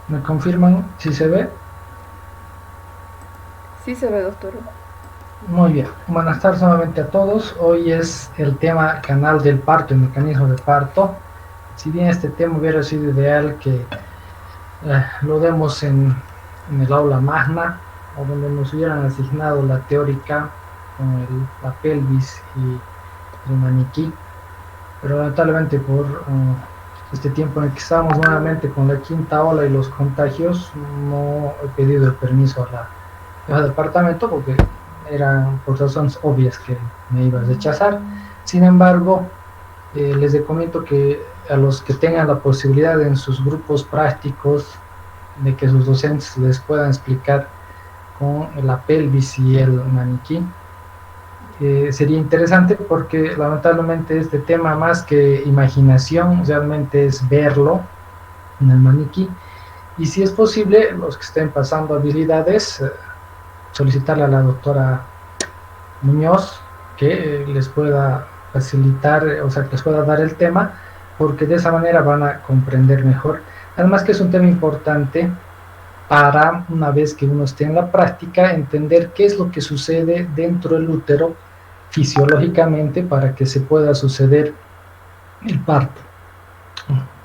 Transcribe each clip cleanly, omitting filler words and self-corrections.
¿Me confirman si se ve? Sí se ve, doctor. Muy bien. Buenas tardes nuevamente a todos. Hoy es el tema canal del parto, el mecanismo de parto. Si bien este tema hubiera sido ideal que lo demos en el aula magna, o donde nos hubieran asignado la teórica con la pelvis y el maniquí, pero lamentablemente por este tiempo en el que estamos nuevamente con la quinta ola y los contagios, no he pedido el permiso a la jefa de departamento porque eran por razones obvias que me iba a rechazar. Sin embargo, les recomiendo que a los que tengan la posibilidad en sus grupos prácticos de que sus docentes les puedan explicar con la pelvis y el maniquí, sería interesante porque lamentablemente este tema, más que imaginación, realmente es verlo en el maniquí, y si es posible, los que estén pasando habilidades, solicitarle a la doctora Muñoz que les pueda facilitar, o sea, que les pueda dar el tema, porque de esa manera van a comprender mejor. Además que es un tema importante para, una vez que uno esté en la práctica, entender qué es lo que sucede dentro del útero fisiológicamente para que se pueda suceder el parto.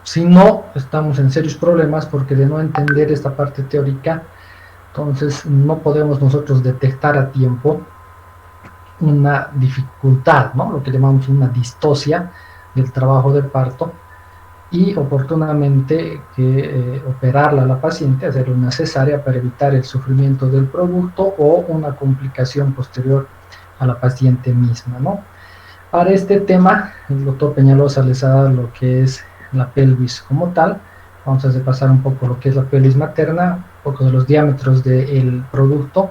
Si no, estamos en serios problemas porque de no entender esta parte teórica, entonces no podemos nosotros detectar a tiempo una dificultad, ¿no? Lo que llamamos una distosia del trabajo del parto, y oportunamente operarla a la paciente, hacer una cesárea para evitar el sufrimiento del producto o una complicación posterior a la paciente misma, ¿no? Para este tema, el doctor Peñalosa les ha dado lo que es la pelvis como tal. Vamos a repasar un poco lo que es la pelvis materna, un poco de los diámetros del producto,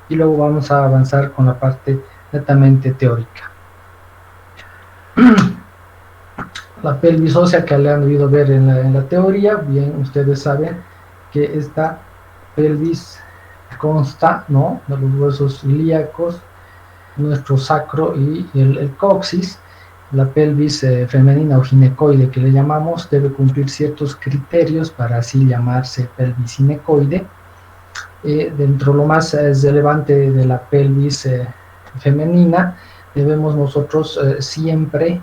y luego vamos a avanzar con la parte netamente teórica. La pelvis ósea que le han debido ver en la teoría, bien ustedes saben que esta pelvis consta, ¿no?, de los huesos ilíacos, nuestro sacro y el coxis. La pelvis femenina o ginecoide que le llamamos debe cumplir ciertos criterios para así llamarse pelvis ginecoide. Dentro de lo más relevante de la pelvis femenina, debemos nosotros siempre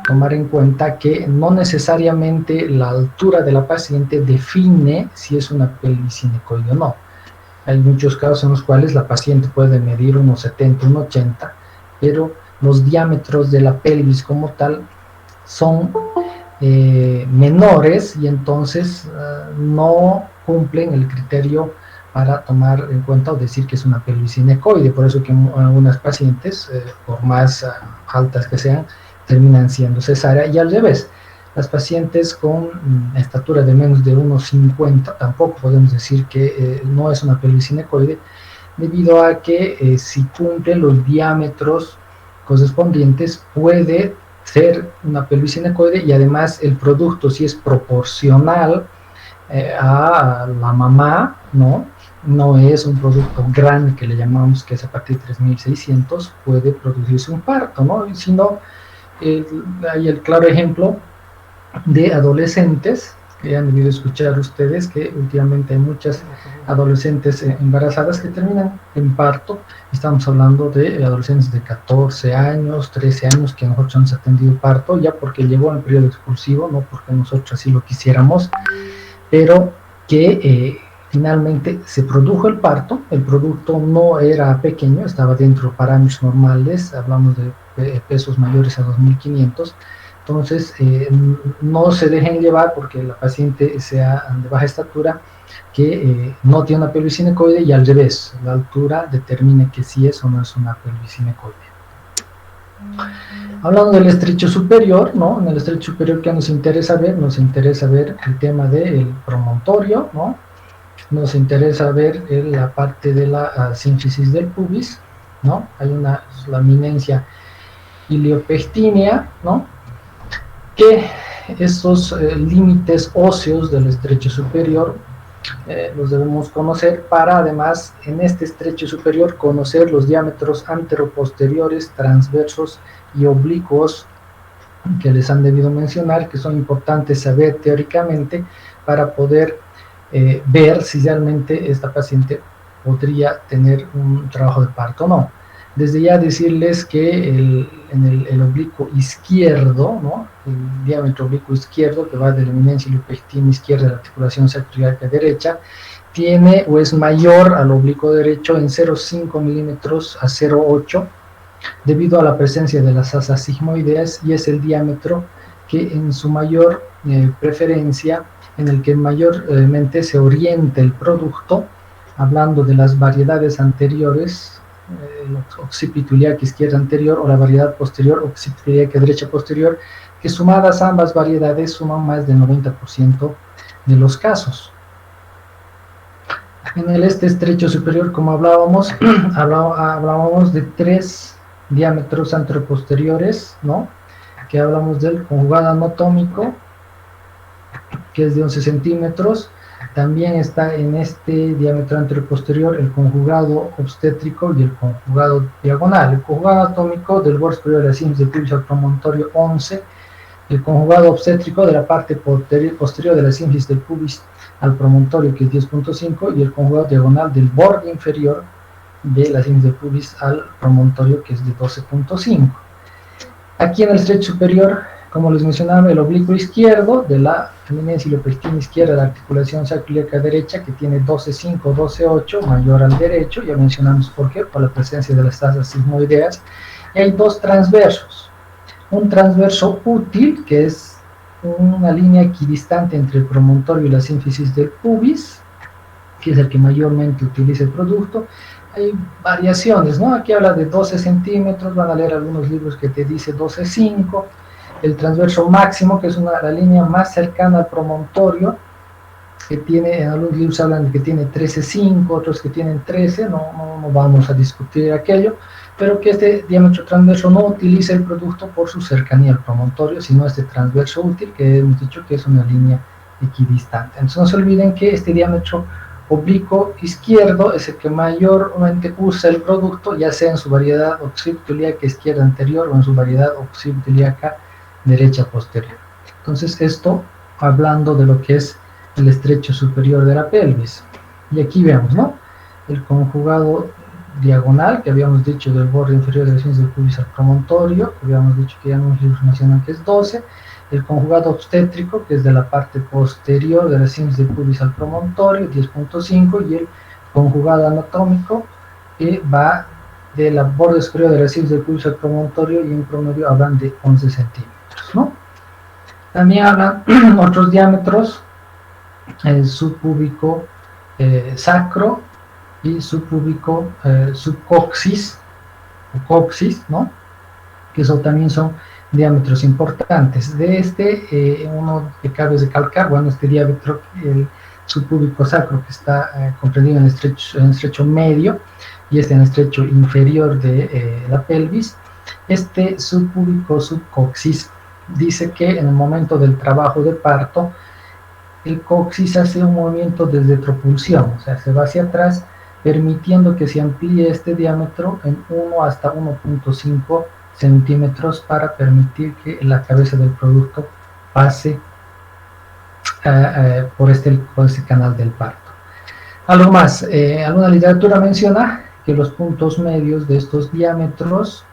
tomar en cuenta que no necesariamente la altura de la paciente define si es una pelvis ginecoide o no. Hay muchos casos en los cuales la paciente puede medir unos 70, unos 80, pero los diámetros de la pelvis como tal son menores, y entonces no cumplen el criterio para tomar en cuenta o decir que es una pelvis ginecoide. Por eso que algunas pacientes, por más altas que sean, terminan siendo cesárea, y al revés. Las pacientes con estatura de menos de 1,50 tampoco podemos decir que no es una pelvis ginecoide, debido a que si cumple los diámetros correspondientes puede ser una pelvis ginecoide, y además el producto, si es proporcional a la mamá, no es un producto grande que le llamamos, que es a partir de 3.600, puede producirse un parto, ¿no? Y si no, hay el claro ejemplo de adolescentes que han debido escuchar ustedes que últimamente hay muchas adolescentes embarazadas que terminan en parto. Estamos hablando de adolescentes de 14 años, 13 años, que nosotros hemos atendido parto ya porque llegó el periodo expulsivo, no porque nosotros así lo quisiéramos, pero que finalmente se produjo el parto. El producto no era pequeño, estaba dentro de parámetros normales, hablamos de pesos mayores a 2.500. Entonces, no se dejen llevar porque la paciente sea de baja estatura, que no tiene una pelvis ginecoide, y al revés, la altura determine que sí es o no es una pelvis ginecoide. Hablando del estrecho superior, ¿no? En el estrecho superior, ¿qué nos interesa ver? Nos interesa ver el tema del promontorio, ¿no? Nos interesa ver la parte de la sínfisis del pubis, ¿no? Hay una laminencia iliopectínea, ¿no?, que estos límites óseos del estrecho superior los debemos conocer para, además, en este estrecho superior, conocer los diámetros anteroposteriores, transversos y oblicuos que les han debido mencionar, que son importantes saber teóricamente para poder ver si realmente esta paciente podría tener un trabajo de parto o no. Desde ya decirles que en el oblicuo izquierdo, ¿no? El diámetro oblicuo izquierdo, que va de la eminencia iliopegitina izquierda de la articulación sacroiliaca derecha, tiene o es mayor al oblicuo derecho en 0,5 milímetros a 0,8, debido a la presencia de las asas sigmoideas, y es el diámetro que en su mayor preferencia, en el que mayormente se orienta el producto, hablando de las variedades anteriores, occipito iliaca izquierda anterior, o la variedad posterior, occipito iliaca derecha posterior, que sumadas ambas variedades suman más del 90% de los casos. En el estrecho superior, como hablábamos, hablábamos de 3 diámetros anteroposteriores, ¿no? Que hablamos del conjugado anatómico, que es de 11 centímetros. También está en este diámetro anteroposterior el conjugado obstétrico y el conjugado diagonal. El conjugado anatómico del borde superior de la símfis del pubis al promontorio 11, el conjugado obstétrico de la parte posterior de la símfis del pubis al promontorio, que es 10.5, y el conjugado diagonal del borde inferior de la símfis del pubis al promontorio, que es de 12.5. Aquí en el estrecho superior, como les mencionaba, el oblicuo izquierdo de la eminencia iliopegitina izquierda de la articulación sacroiliaca derecha, que tiene 12.5, 12.8, mayor al derecho. Ya mencionamos por qué, por la presencia de las asas sigmoideas. Y hay 2 transversos. Un transverso útil, que es una línea equidistante entre el promontorio y la sínfisis del pubis, que es el que mayormente utiliza el producto. Hay variaciones, ¿no? Aquí habla de 12 centímetros, van a leer algunos libros que te dice 12.5. El transverso máximo, que es la línea más cercana al promontorio, que tiene, en algunos libros hablan de que tiene 13.5, otros que tienen 13, no vamos a discutir aquello, pero que este diámetro transverso no utiliza el producto por su cercanía al promontorio, sino este transverso útil, que hemos dicho que es una línea equidistante. Entonces no se olviden que este diámetro oblicuo izquierdo es el que mayormente usa el producto, ya sea en su variedad occipito iliaca izquierda anterior o en su variedad occipito iliaca derecha posterior. Entonces esto hablando de lo que es el estrecho superior de la pelvis. Y aquí vemos, ¿no? El conjugado diagonal, que habíamos dicho del borde inferior de la símfis del pubis al promontorio, que habíamos dicho que ya nos mencionan que es 12, el conjugado obstétrico, que es de la parte posterior de la símfis del pubis al promontorio, 10.5, y el conjugado anatómico, que va de la borde superior de la símfis del pubis al promontorio, y en promedio hablan de 11 centímetros, ¿no? También hablan otros diámetros, el subpúbico sacro y subpúbico subcoxis, o coxis, ¿no? Que eso también son diámetros importantes. De uno que cabe recalcar, bueno, este diámetro, el subpúbico sacro, que está comprendido en el estrecho medio, y en el estrecho inferior de la pelvis. Este subpúbico subcoxis dice que en el momento del trabajo de parto, el coxis hace un movimiento de retropulsión, o sea, se va hacia atrás, permitiendo que se amplíe este diámetro en 1 hasta 1.5 centímetros para permitir que la cabeza del producto pase por este canal del parto. Algo más, alguna literatura menciona que los puntos medios de estos diámetros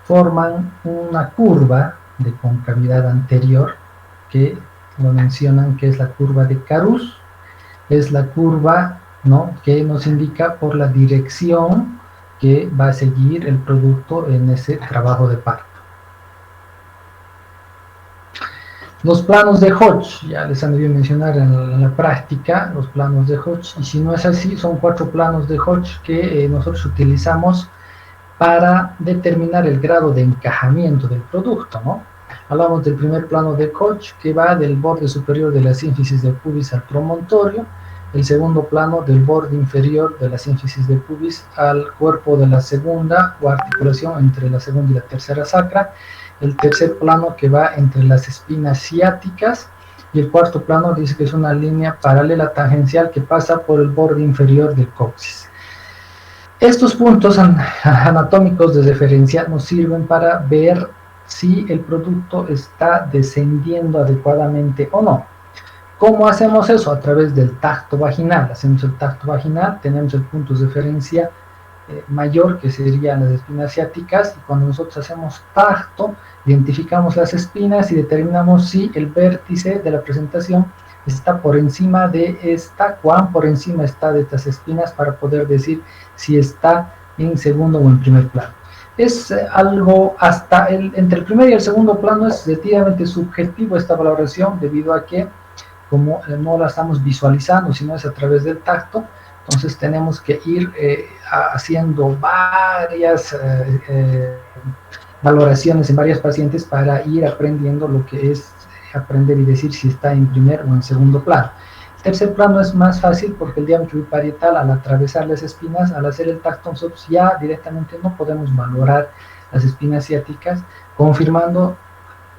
forman una curva de concavidad anterior, que lo mencionan que es la curva de Carus, es la curva, ¿no?, que nos indica por la dirección que va a seguir el producto en ese trabajo de parto. Los planos de Hodge, ya les han debido mencionar en la práctica, los planos de Hodge, y si no es así, son 4 planos de Hodge que nosotros utilizamos para determinar el grado de encajamiento del producto, ¿no? Hablamos del primer plano de Hodge, que va del borde superior de la sínfisis del pubis al promontorio, el segundo plano del borde inferior de la sínfisis del pubis al cuerpo de la segunda o articulación entre la segunda y la tercera sacra, el tercer plano que va entre las espinas ciáticas, y el cuarto plano dice que es una línea paralela tangencial que pasa por el borde inferior del coxis. Estos puntos anatómicos de referencia nos sirven para ver si el producto está descendiendo adecuadamente o no. ¿Cómo hacemos eso? A través del tacto vaginal. Hacemos el tacto vaginal, tenemos el punto de referencia mayor, que serían las espinas ciáticas, y cuando nosotros hacemos tacto, identificamos las espinas y determinamos si el vértice de la presentación está por encima de esta, cuán por encima está de estas espinas, para poder decir si está en segundo o en primer plano. Es algo hasta entre el primer y el segundo plano es relativamente subjetivo esta valoración, debido a que como no la estamos visualizando, sino es a través del tacto, entonces tenemos que ir haciendo varias valoraciones en varios pacientes para ir aprendiendo lo que es aprender y decir si está en primer o en segundo plano. El tercer plano es más fácil porque el diámetro biparietal, al atravesar las espinas, al hacer el tacto, nosotros ya directamente no podemos valorar las espinas ciáticas, confirmando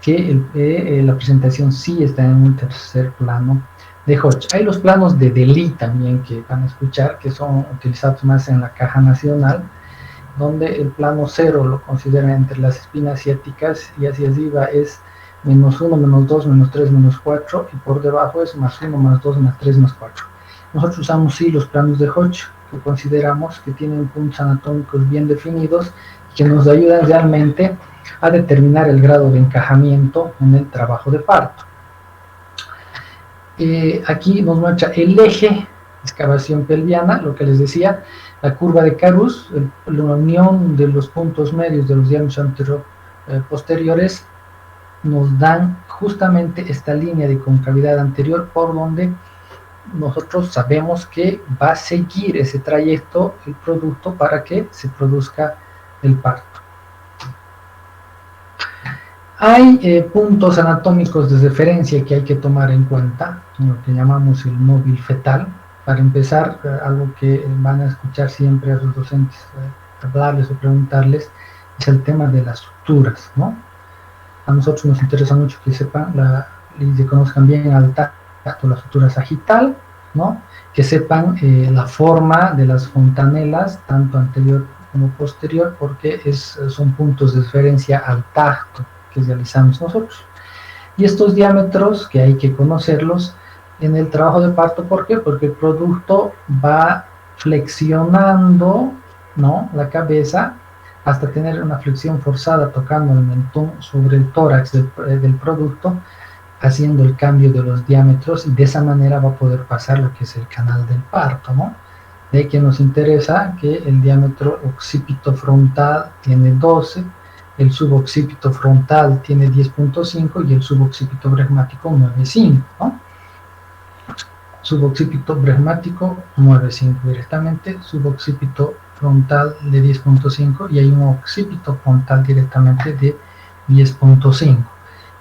que la presentación sí está en un tercer plano de Hodge. Hay los planos de Deli también que van a escuchar, que son utilizados más en la caja nacional, donde el plano 0 lo consideran entre las espinas ciáticas y hacia arriba es menos 1, menos 2, menos 3, menos 4, y por debajo es más 1, más 2, más 3, más 4. Nosotros usamos sí los planos de Hodge, que consideramos que tienen puntos anatómicos bien definidos, que nos ayudan realmente a determinar el grado de encajamiento en el trabajo de parto. Aquí nos muestra el eje, excavación pelviana, lo que les decía, la curva de Carus, la unión de los puntos medios de los diámetros anterior-posteriores, nos dan justamente esta línea de concavidad anterior, por donde nosotros sabemos que va a seguir ese trayecto el producto para que se produzca el parto. Hay puntos anatómicos de referencia que hay que tomar en cuenta, lo que llamamos el móvil fetal. Para empezar, algo que van a escuchar siempre a sus docentes hablarles o preguntarles, es el tema de las suturas, ¿no? A nosotros nos interesa mucho que sepan y que conozcan bien al tacto la sutura sagital, ¿no? Que sepan la forma de las fontanelas, tanto anterior como posterior, porque son puntos de referencia al tacto que realizamos nosotros. Y estos diámetros que hay que conocerlos en el trabajo de parto, ¿por qué? Porque el producto va flexionando, ¿no?, la cabeza hasta tener una flexión forzada, tocando el mentón sobre el tórax del producto, haciendo el cambio de los diámetros, y de esa manera va a poder pasar lo que es el canal del parto, ¿no? De que nos interesa que el diámetro occipito frontal tiene 12, el suboccipito frontal tiene 10.5 y el suboccipito bregmático 9.5, ¿no? Suboccipito bregmático 9.5 directamente, suboccipito frontal de 10.5 y hay un occipito frontal directamente de 10.5.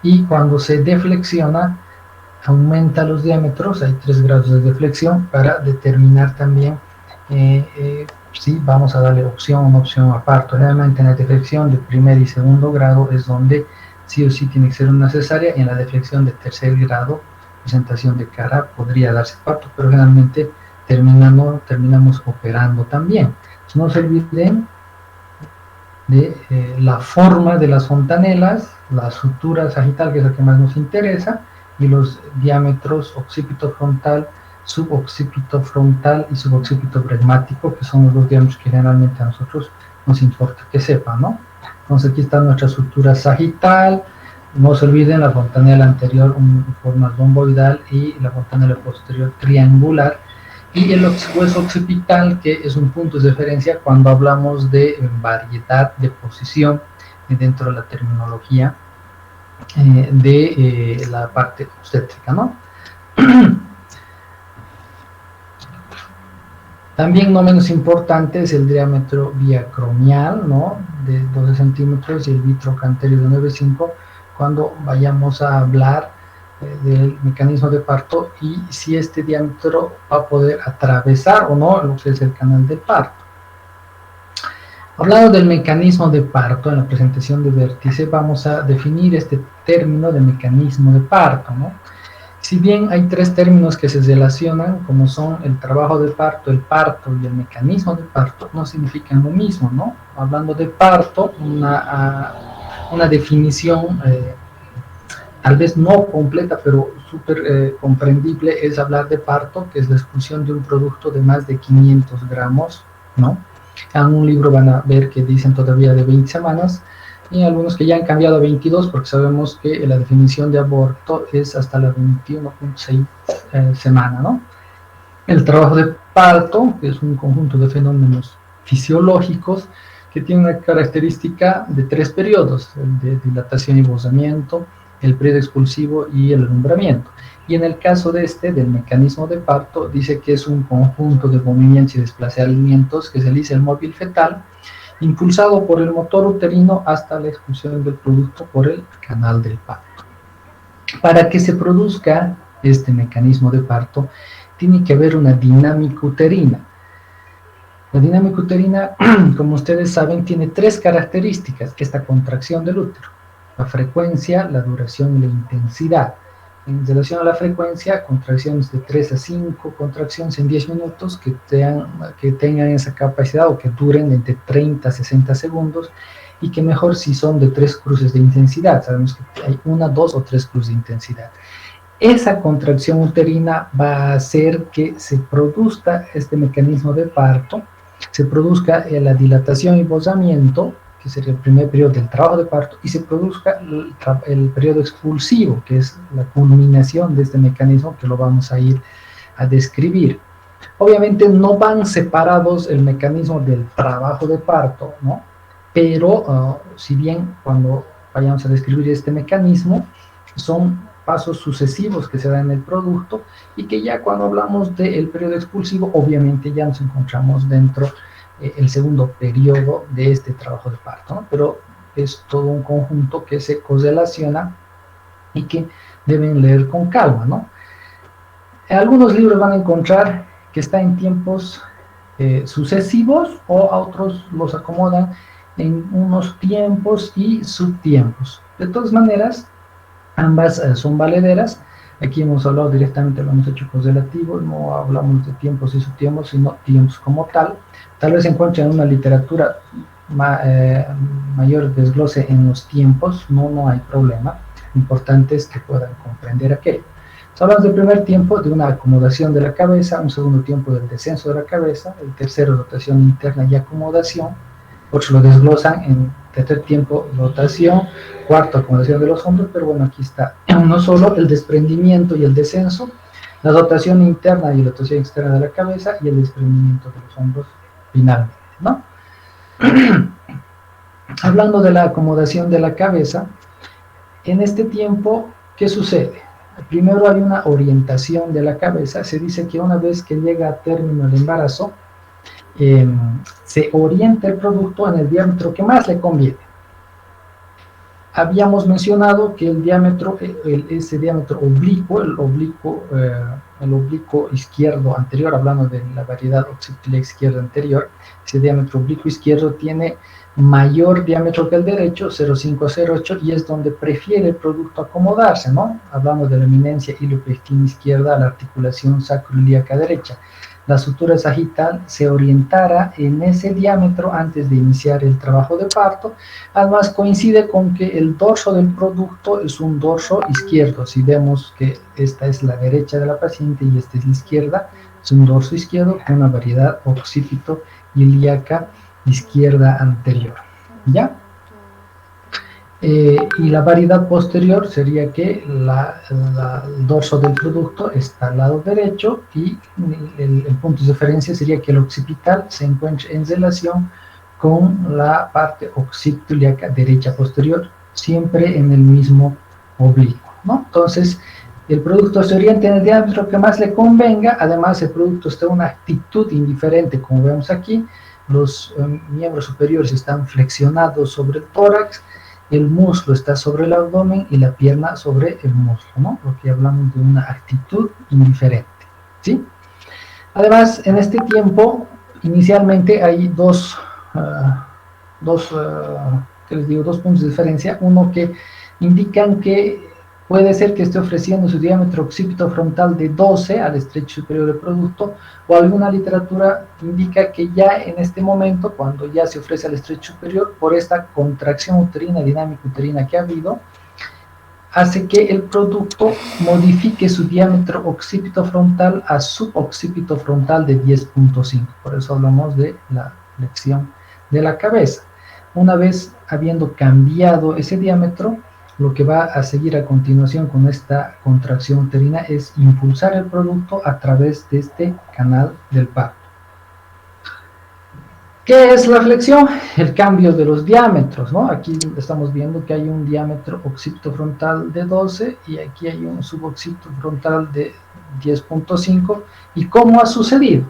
Y cuando se deflexiona, aumenta los diámetros, hay 3 grados de deflexión para determinar también si vamos a darle opción o no opción a parto. Realmente en la deflexión de primer y segundo grado es donde sí o sí tiene que ser una cesárea, y en la deflexión de tercer grado, presentación de cara, podría darse parto, pero generalmente terminamos operando también. No se olviden de la forma de las fontanelas, la sutura sagital, que es la que más nos interesa, y los diámetros occipito frontal, suboccipito frontal y suboccipito bregmático, que son los dos diámetros que generalmente a nosotros nos importa que sepan, ¿no? Entonces aquí está nuestra sutura sagital. No se olviden la fontanela anterior en forma romboidal y la fontanela posterior triangular, y el hueso occipital, que es un punto de referencia cuando hablamos de variedad de posición dentro de la terminología de la parte obstétrica, ¿no? También no menos importante es el diámetro biacromial, ¿no?, de 12 centímetros, y el vitrocanterio de 9.5, cuando vayamos a hablar del mecanismo de parto y si este diámetro va a poder atravesar o no lo que es el canal de parto. Hablando del mecanismo de parto, en la presentación de vértice vamos a definir este término de mecanismo de parto, ¿no? Si bien hay 3 términos que se relacionan, como son el trabajo de parto, el parto y el mecanismo de parto, no significan lo mismo, ¿no? Hablando de parto, una definición tal vez no completa, pero súper comprendible es hablar de parto, que es la expulsión de un producto de más de 500 gramos, ¿no? En un libro van a ver que dicen todavía de 20 semanas, y algunos que ya han cambiado a 22, porque sabemos que la definición de aborto es hasta la 21.6 semana, ¿no? El trabajo de parto, que es un conjunto de fenómenos fisiológicos que tiene una característica de 3 periodos: el de dilatación y bosamiento, el periodo expulsivo y el alumbramiento. Y en el caso de del mecanismo de parto, dice que es un conjunto de movimientos y desplazamientos que se realiza el móvil fetal, impulsado por el motor uterino hasta la expulsión del producto por el canal del parto. Para que se produzca este mecanismo de parto, tiene que haber una dinámica uterina. La dinámica uterina, como ustedes saben, tiene 3 características: esta contracción del útero, la frecuencia, la duración y la intensidad. En relación a la frecuencia, contracciones de 3 a 5 contracciones en 10 minutos que tengan esa capacidad o que duren entre 30 a 60 segundos, y que mejor si son de 3 cruces de intensidad. Sabemos que hay 1, 2 o 3 cruces de intensidad. Esa contracción uterina va a hacer que se produzca este mecanismo de parto, se produzca la dilatación y bosamiento, que sería el primer periodo del trabajo de parto, y se produzca el periodo expulsivo, que es la culminación de este mecanismo, que lo vamos a ir a describir. Obviamente no van separados el mecanismo del trabajo de parto, ¿no? Pero si bien cuando vayamos a describir este mecanismo, son pasos sucesivos que se dan en el producto, y que ya cuando hablamos del periodo expulsivo, obviamente ya nos encontramos dentro el segundo periodo de este trabajo de parto, ¿no? Pero es todo un conjunto que se correlaciona y que deben leer con calma, ¿no? En algunos libros van a encontrar que está en tiempos sucesivos, o a otros los acomodan en unos tiempos y subtiempos. De todas maneras, ambas son valederas. Aquí hemos hablado directamente, lo hemos hecho correlativo, no hablamos de tiempos y subtiempos, sino tiempos como tal. Tal vez se encuentre en una literatura mayor desglose en los tiempos, no hay problema. Lo importante es que puedan comprender aquello. Hablamos del primer tiempo de una acomodación de la cabeza, un segundo tiempo del descenso de la cabeza, el tercero rotación interna y acomodación. Otros lo desglosan en tercer tiempo rotación, cuarto acomodación de los hombros, pero bueno, aquí está uno solo: el desprendimiento y el descenso, la rotación interna y la rotación externa de la cabeza, y el desprendimiento de los hombros finalmente, ¿no? Hablando de la acomodación de la cabeza, en este tiempo, ¿qué sucede? Primero hay una orientación de la cabeza. Se dice que una vez que llega a término el embarazo, se orienta el producto en el diámetro que más le conviene. Habíamos mencionado que el diámetro, ese diámetro oblicuo, el oblicuo izquierdo anterior, hablando de la variedad occipital izquierda anterior, ese diámetro oblicuo izquierdo tiene mayor diámetro que el derecho, 0,508, y es donde prefiere el producto acomodarse, ¿no? Hablando de la eminencia iliopectina izquierda a la articulación sacroiliaca derecha. La sutura sagital se orientará en ese diámetro antes de iniciar el trabajo de parto. Además, coincide con que el dorso del producto es un dorso izquierdo. Si vemos que esta es la derecha de la paciente y esta es la izquierda, es un dorso izquierdo con una variedad occipito-ilíaca izquierda anterior, ¿ya? Y la variedad posterior sería que el dorso del producto está al lado derecho, y el punto de referencia sería que el occipital se encuentra en relación con la parte occipito-ilíaca derecha posterior, siempre en el mismo oblicuo, ¿no? Entonces, el producto se orienta en el diámetro que más le convenga. Además, el producto está en una actitud indiferente, como vemos aquí. Los miembros superiores están flexionados sobre el tórax, el muslo está sobre el abdomen y la pierna sobre el muslo, ¿no? Porque hablamos de una actitud indiferente, ¿sí? Además, en este tiempo, inicialmente hay dos puntos de diferencia. Uno que indican que puede ser que esté ofreciendo su diámetro occipitofrontal de 12 al estrecho superior del producto, o alguna literatura indica que ya en este momento, cuando ya se ofrece al estrecho superior, por esta contracción uterina, dinámica uterina que ha habido, hace que el producto modifique su diámetro occipito frontal a suboccipito frontal de 10.5. Por eso hablamos de la flexión de la cabeza. Una vez habiendo cambiado ese diámetro, lo que va a seguir a continuación con esta contracción uterina es impulsar el producto a través de este canal del parto. ¿Qué es la flexión? El cambio de los diámetros, ¿no? Aquí estamos viendo que hay un diámetro occipito frontal de 12 y aquí hay un suboccipito frontal de 10.5. ¿Y cómo ha sucedido?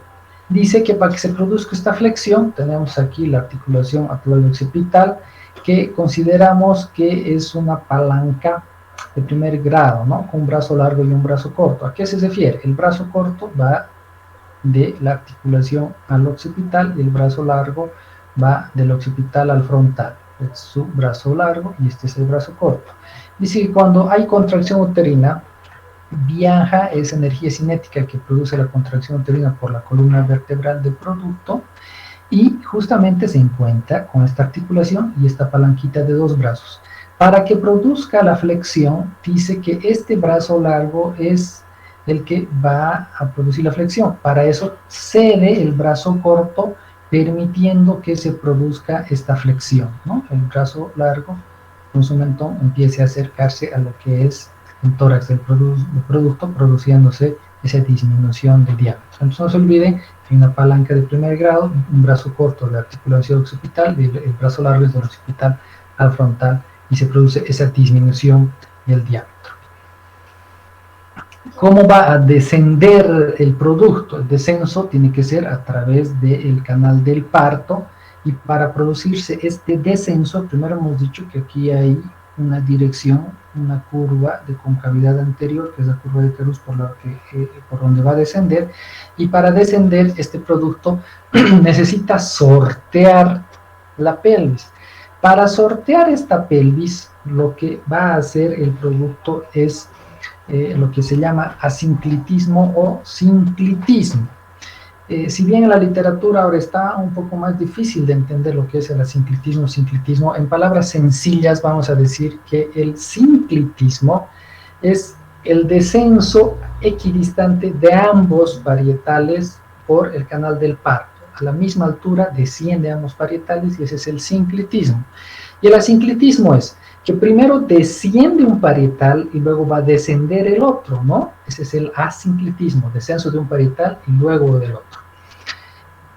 Dice que para que se produzca esta flexión, tenemos aquí la articulación occipital, que consideramos que es una palanca de primer grado, ¿no? Con un brazo largo y un brazo corto. ¿A qué se refiere? El brazo corto va de la articulación al occipital y el brazo largo va del occipital al frontal. Es su brazo largo y este es el brazo corto. Dice que cuando hay contracción uterina, viaja esa energía cinética que produce la contracción uterina por la columna vertebral del producto y justamente se encuentra con esta articulación y esta palanquita de dos brazos. Para que produzca la flexión, dice que este brazo largo es el que va a producir la flexión. Para eso cede el brazo corto, permitiendo que se produzca esta flexión, ¿no? El brazo largo con su mentón empiece a acercarse a lo que es el tórax del producto, produciéndose esa disminución de diámetro. Entonces no se olviden, hay una palanca de primer grado, un brazo corto de la articulación occipital, el brazo largo es del occipital al frontal y se produce esa disminución del diámetro. ¿Cómo va a descender el producto? El descenso tiene que ser a través del canal del parto, y para producirse este descenso, primero hemos dicho que aquí hay una dirección, una curva de concavidad anterior, que es la curva de Kerus por donde va a descender, y para descender este producto necesita sortear la pelvis. Para sortear esta pelvis, lo que va a hacer el producto es lo que se llama asinclitismo o sinclitismo. Si bien en la literatura ahora está un poco más difícil de entender lo que es el asinclitismo o sinclitismo, en palabras sencillas vamos a decir que el sinclitismo es el descenso equidistante de ambos parietales por el canal del parto. A la misma altura desciende ambos parietales y ese es el sinclitismo. Y el asinclitismo es que primero desciende un parietal y luego va a descender el otro, ¿no? Ese es el asinclitismo, descenso de un parietal y luego del otro.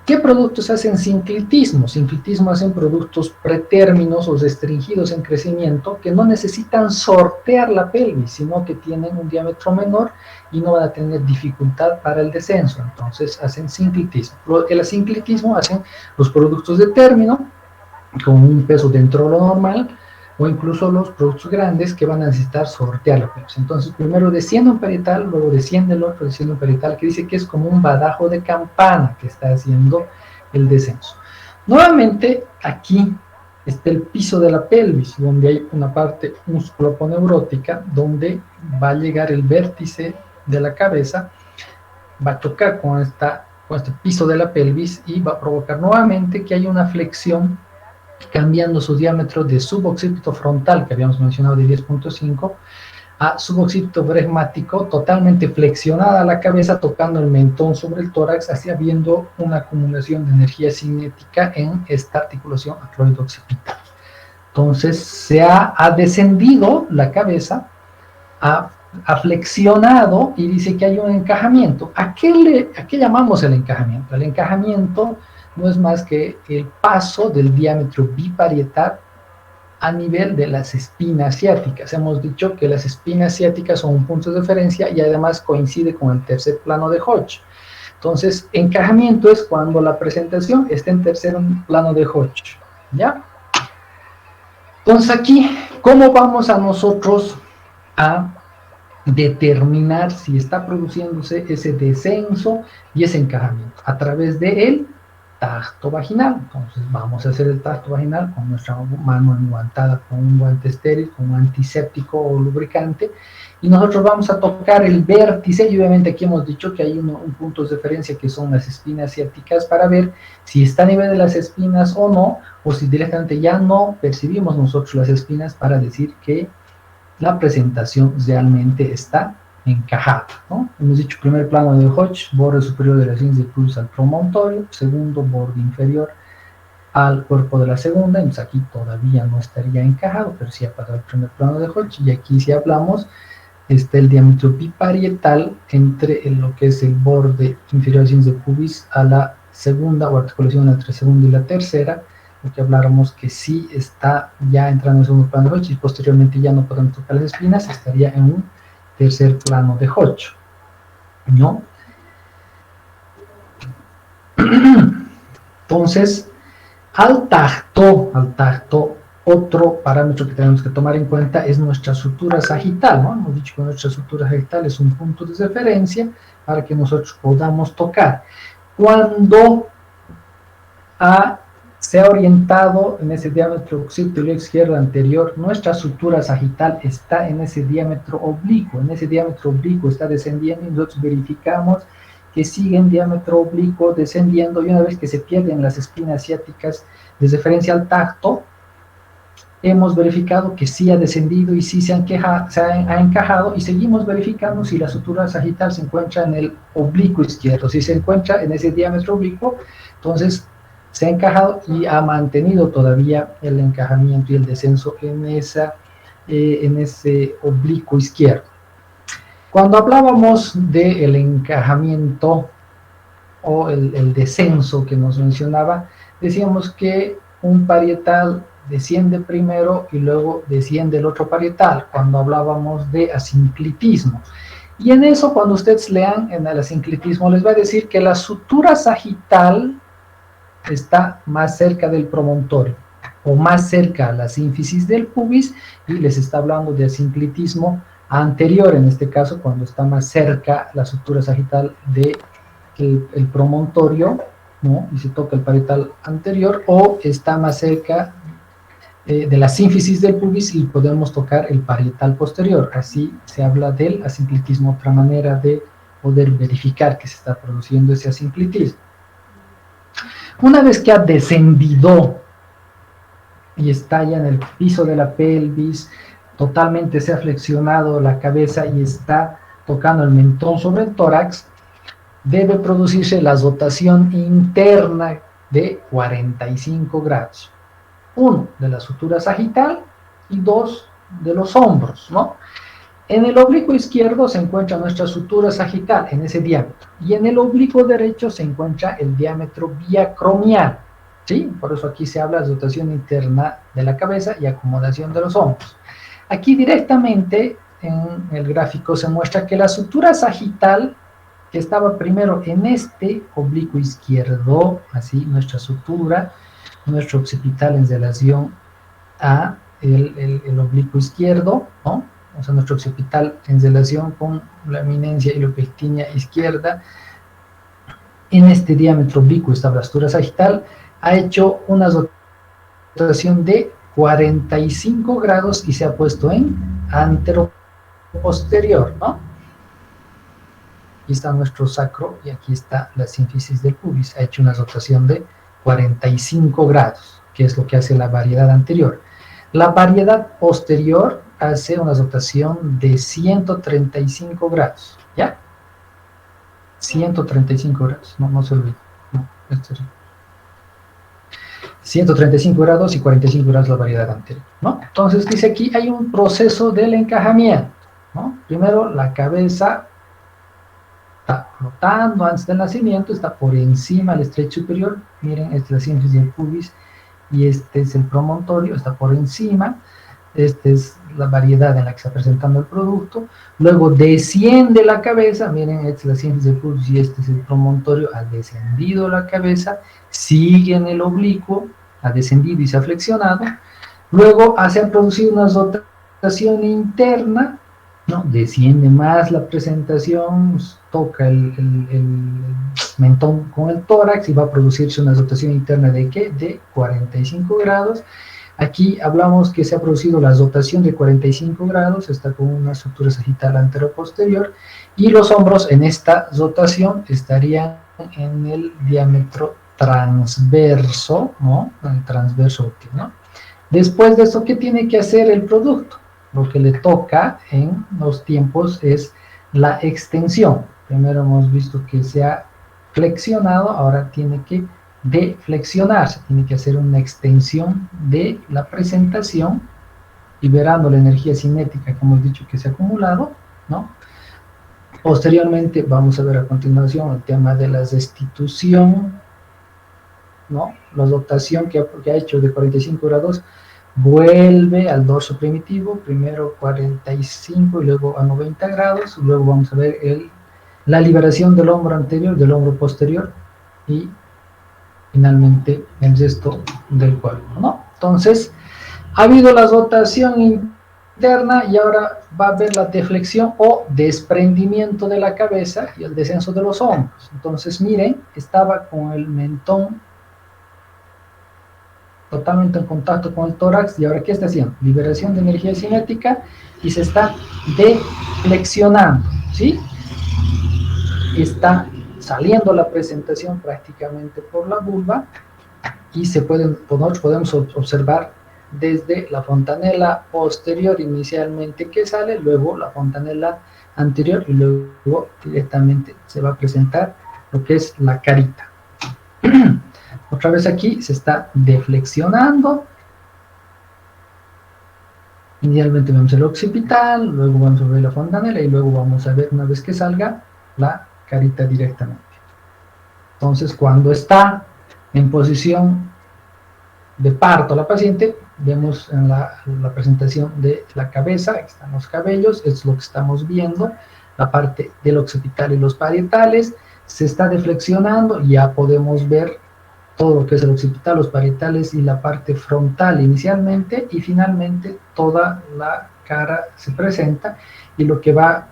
¿Qué productos hacen sinclitismo? Sinclitismo hacen productos pretérminos o restringidos en crecimiento que no necesitan sortear la pelvis, sino que tienen un diámetro menor y no van a tener dificultad para el descenso. Entonces hacen sinclitismo. El asinclitismo hacen los productos de término con un peso dentro de lo normal, o incluso los productos grandes que van a necesitar sortear la pelvis. Entonces, primero desciende un parietal, luego desciende el otro, desciende un parietal, que dice que es como un badajo de campana que está haciendo el descenso. Nuevamente, aquí está el piso de la pelvis, donde hay una parte musculoponeurótica, donde va a llegar el vértice de la cabeza, va a chocar con este piso de la pelvis y va a provocar nuevamente que haya una flexión, cambiando su diámetro de suboccipito frontal, que habíamos mencionado de 10.5, a suboccipito bregmático, totalmente flexionada la cabeza, tocando el mentón sobre el tórax, así habiendo una acumulación de energía cinética en esta articulación acroido-occipital. Entonces se ha descendido la cabeza, ha flexionado y dice que hay un encajamiento. ¿A qué llamamos el encajamiento? El encajamiento no es más que el paso del diámetro biparietal a nivel de las espinas ciáticas. Hemos dicho que las espinas ciáticas son un punto de referencia y además coincide con el tercer plano de Hodge. Entonces, encajamiento es cuando la presentación está en tercer plano de Hodge, ¿ya? Entonces aquí, ¿cómo vamos a nosotros a determinar si está produciéndose ese descenso y ese encajamiento? A través de él tacto vaginal. Entonces vamos a hacer el tacto vaginal con nuestra mano enguantada con un guante estéril, con un antiséptico o lubricante, y nosotros vamos a tocar el vértice, y obviamente aquí hemos dicho que hay un punto de referencia que son las espinas ciáticas, para ver si está a nivel de las espinas o no, o si directamente ya no percibimos nosotros las espinas, para decir que la presentación realmente está encajada, ¿no? Hemos dicho primer plano de Hodge, borde superior de la cinta de pulso al promontorio, segundo borde inferior al cuerpo de la segunda, entonces aquí todavía no estaría encajado, pero sí ha pasado el primer plano de Hodge, y aquí si hablamos, está el diámetro biparietal entre lo que es el borde inferior al de pubis a la segunda, o articulación entre segunda y la tercera, lo que habláramos que sí está ya entrando en el segundo plano de Hodge, y posteriormente ya no podemos tocar las espinas, estaría en un tercer plano de Hodge, ¿no? Entonces, al tacto, otro parámetro que tenemos que tomar en cuenta es nuestra sutura sagital, ¿no? Hemos dicho que nuestra sutura sagital es un punto de referencia para que nosotros podamos tocar. Cuando se ha orientado en ese diámetro occipital izquierdo anterior, nuestra sutura sagital está en ese diámetro oblicuo, está descendiendo, y nosotros verificamos que sigue en diámetro oblicuo descendiendo, y una vez que se pierden las espinas ciáticas de referencia al tacto, hemos verificado que sí ha descendido y sí se ha encajado, y seguimos verificando si la sutura sagital se encuentra en el oblicuo izquierdo. Si se encuentra en ese diámetro oblicuo, entonces se ha encajado y ha mantenido todavía el encajamiento y el descenso en ese oblicuo izquierdo. Cuando hablábamos del encajamiento o el descenso que nos mencionaba, decíamos que un parietal desciende primero y luego desciende el otro parietal, cuando hablábamos de asinclitismo. Y en eso, cuando ustedes lean en el asinclitismo, les va a decir que la sutura sagital está más cerca del promontorio, o más cerca a la sínfisis del pubis, y les está hablando de asinclitismo anterior, en este caso, cuando está más cerca la sutura sagital del promontorio, ¿no? Y se toca el parietal anterior, o está más cerca de la sínfisis del pubis y podemos tocar el parietal posterior. Así se habla del asinclitismo, otra manera de poder verificar que se está produciendo ese asinclitismo. Una vez que ha descendido y está ya en el piso de la pelvis, totalmente se ha flexionado la cabeza y está tocando el mentón sobre el tórax, debe producirse la rotación interna de 45 grados. 1 de la sutura sagital y 2 de los hombros, ¿no? En el oblicuo izquierdo se encuentra nuestra sutura sagital en ese diámetro, y en el oblicuo derecho se encuentra el diámetro biacromial, ¿sí? Por eso aquí se habla de rotación interna de la cabeza y acomodación de los hombros. Aquí directamente en el gráfico se muestra que la sutura sagital, que estaba primero en este oblicuo izquierdo, así nuestra sutura, nuestro occipital en relación a el oblicuo izquierdo, ¿no? O sea, nuestro occipital en relación con la eminencia ilopectínea izquierda, en este diámetro oblicuo, esta sutura sagital, ha hecho una rotación de 45 grados y se ha puesto en antero-posterior, ¿no? Aquí está nuestro sacro y aquí está la sínfisis del pubis. Ha hecho una rotación de 45 grados, que es lo que hace la variedad anterior. La variedad posterior hace una rotación de 135 grados, ¿ya? 135 grados, no se olvide. No, 135 grados y 45 grados la variedad anterior, ¿no? Entonces dice aquí hay un proceso del encajamiento, ¿no? Primero la cabeza está flotando antes del nacimiento, está por encima del estrecho superior, miren, esta es la sínfisis del pubis y este es el promontorio, está por encima, esta es la variedad en la que está presentando el producto, luego desciende la cabeza, miren, esta es la sínfisis del pubis y este es el promontorio, ha descendido la cabeza, sigue en el oblicuo, ha descendido y se ha flexionado, luego se ha producido una rotación interna, ¿no? Desciende más la presentación, toca el mentón con el tórax y va a producirse una rotación interna de ¿qué? De 45 grados. Aquí hablamos que se ha producido la rotación de 45 grados, está con una sutura sagital antero-posterior, y los hombros en esta rotación estarían en el diámetro transverso, ¿no? El transverso óptimo, ¿no? Después de esto, ¿qué tiene que hacer el producto? lo que le toca en los tiempos es la extensión. Primero hemos visto que se ha flexionado, ahora tiene que deflexionarse, tiene que hacer una extensión de la presentación, liberando la energía cinética que hemos dicho que se ha acumulado, ¿no? Posteriormente vamos a ver a continuación el tema de la destitución, ¿no? La dotación que ha hecho de 45 grados vuelve al dorso primitivo, primero 45 y luego a 90 grados, luego vamos a ver la liberación del hombro anterior, del hombro posterior y finalmente el resto del cuerpo, ¿no? Entonces, ha habido la dotación interna y ahora va a haber la deflexión o desprendimiento de la cabeza y el descenso de los hombros. Entonces, miren, estaba con el mentón totalmente en contacto con el tórax y ahora ¿qué está haciendo? Liberación de energía cinética y se está deflexionando, ¿sí? Está saliendo la presentación prácticamente por la vulva y nosotros podemos observar desde la fontanela posterior inicialmente que sale, luego la fontanela anterior y luego directamente se va a presentar lo que es la carita. Otra vez aquí se está deflexionando. Inicialmente vemos el occipital, luego vamos a ver la fontanela y luego vamos a ver una vez que salga la carita directamente. Entonces cuando está en posición de parto la paciente, vemos en la presentación de la cabeza, aquí están los cabellos, es lo que estamos viendo, la parte del occipital y los parietales, se está deflexionando, ya podemos ver todo lo que es el occipital, los parietales y la parte frontal inicialmente, y finalmente toda la cara se presenta, y lo que va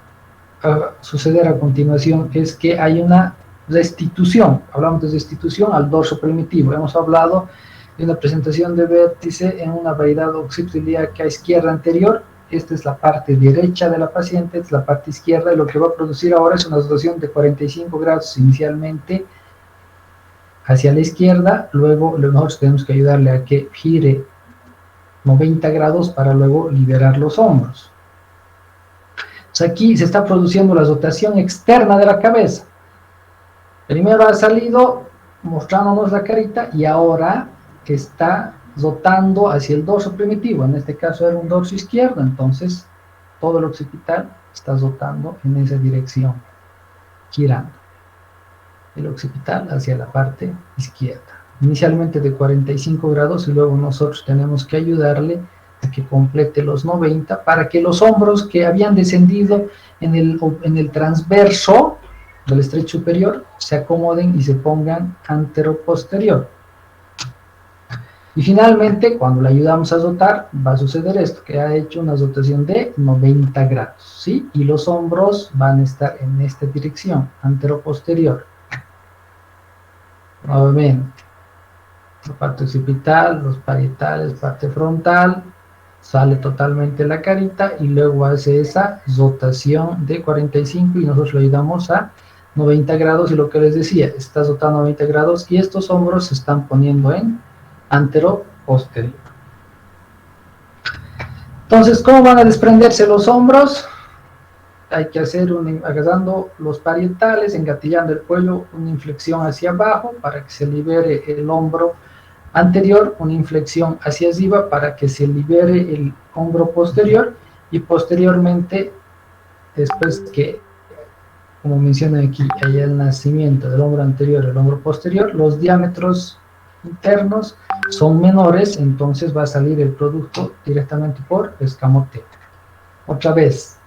a suceder a continuación es que hay una restitución, hablamos de restitución al dorso primitivo, hemos hablado de una presentación de vértice en una variedad occipital izquierda anterior, esta es la parte derecha de la paciente, esta es la parte izquierda, y lo que va a producir ahora es una rotación de 45 grados inicialmente hacia la izquierda, luego nosotros tenemos que ayudarle a que gire 90 grados para luego liberar los hombros. Entonces aquí se está produciendo la rotación externa de la cabeza. Primero ha salido mostrándonos la carita y ahora está rotando hacia el dorso primitivo, en este caso era un dorso izquierdo, entonces todo el occipital está rotando en esa dirección, girando el occipital hacia la parte izquierda, inicialmente de 45 grados y luego nosotros tenemos que ayudarle a que complete los 90 para que los hombros que habían descendido en el transverso del estrecho superior se acomoden y se pongan antero-posterior. Y finalmente, cuando le ayudamos a rotar, va a suceder esto, que ha hecho una rotación de 90 grados, ¿sí? Y los hombros van a estar en esta dirección, antero-posterior. Nuevamente, la parte occipital, los parietales, parte frontal, sale totalmente la carita y luego hace esa rotación de 45 y nosotros le ayudamos a 90 grados y lo que les decía, está rotando a 90 grados y estos hombros se están poniendo en antero-posterior. Entonces, ¿cómo van a desprenderse los hombros? Hay que hacer agarrando los parietales, engatillando el cuello, una inflexión hacia abajo para que se libere el hombro anterior, una inflexión hacia arriba para que se libere el hombro posterior y posteriormente, después que, como mencionan aquí, haya el nacimiento del hombro anterior y el hombro posterior, los diámetros internos son menores, entonces va a salir el producto directamente por escamoteo. Otra vez,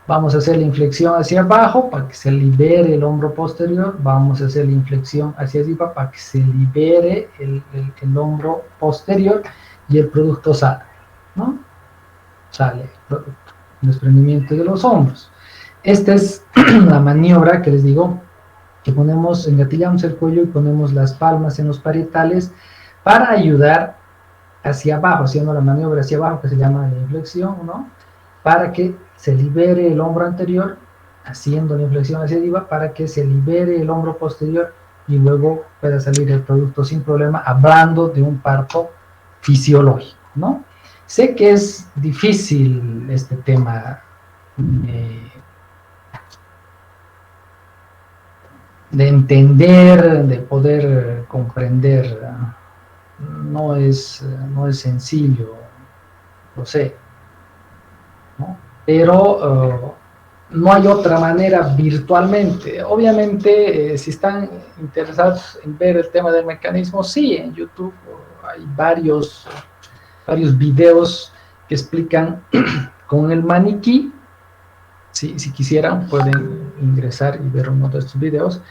vamos a hacer la inflexión hacia abajo para que se libere el hombro posterior, vamos a hacer la inflexión hacia arriba para que se libere el hombro posterior y el producto sale, ¿no? Sale el producto, el desprendimiento de los hombros. Esta es la maniobra que les digo, que ponemos, engatillamos el cuello y ponemos las palmas en los parietales para ayudar hacia abajo, haciendo la maniobra hacia abajo que se llama la inflexión, ¿no? Para que se libere el hombro anterior, haciendo la inflexión hacia arriba, para que se libere el hombro posterior y luego pueda salir el producto sin problema, hablando de un parto fisiológico, ¿no? Sé que es difícil este tema de entender, de poder comprender. No es sencillo, lo sé, ¿no? Pero no hay otra manera virtualmente. Obviamente, si están interesados en ver el tema del mecanismo, sí, en YouTube hay varios videos que explican con el maniquí. Si quisieran, pueden ingresar y ver uno de estos videos.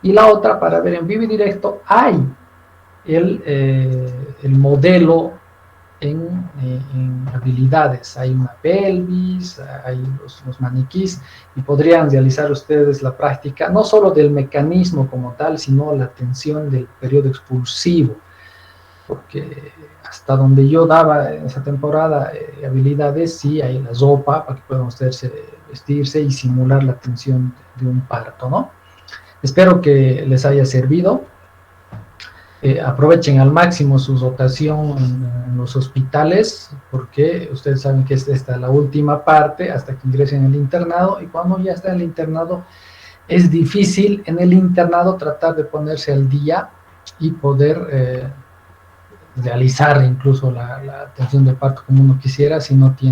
Y la otra, para ver en vivo y directo, hay el modelo en habilidades. Hay una pelvis, hay los maniquís, y podrían realizar ustedes la práctica, no solo del mecanismo como tal, sino la tensión del periodo expulsivo, porque hasta donde yo daba en esa temporada habilidades, sí hay la sopa para que puedan ustedes vestirse y simular la tensión de un parto, ¿no? Espero que les haya servido. Aprovechen al máximo su rotación en los hospitales, porque ustedes saben que esta es la última parte hasta que ingresen al internado, y cuando ya está en el internado es difícil en el internado tratar de ponerse al día y poder realizar incluso la atención de parto como uno quisiera si no tiene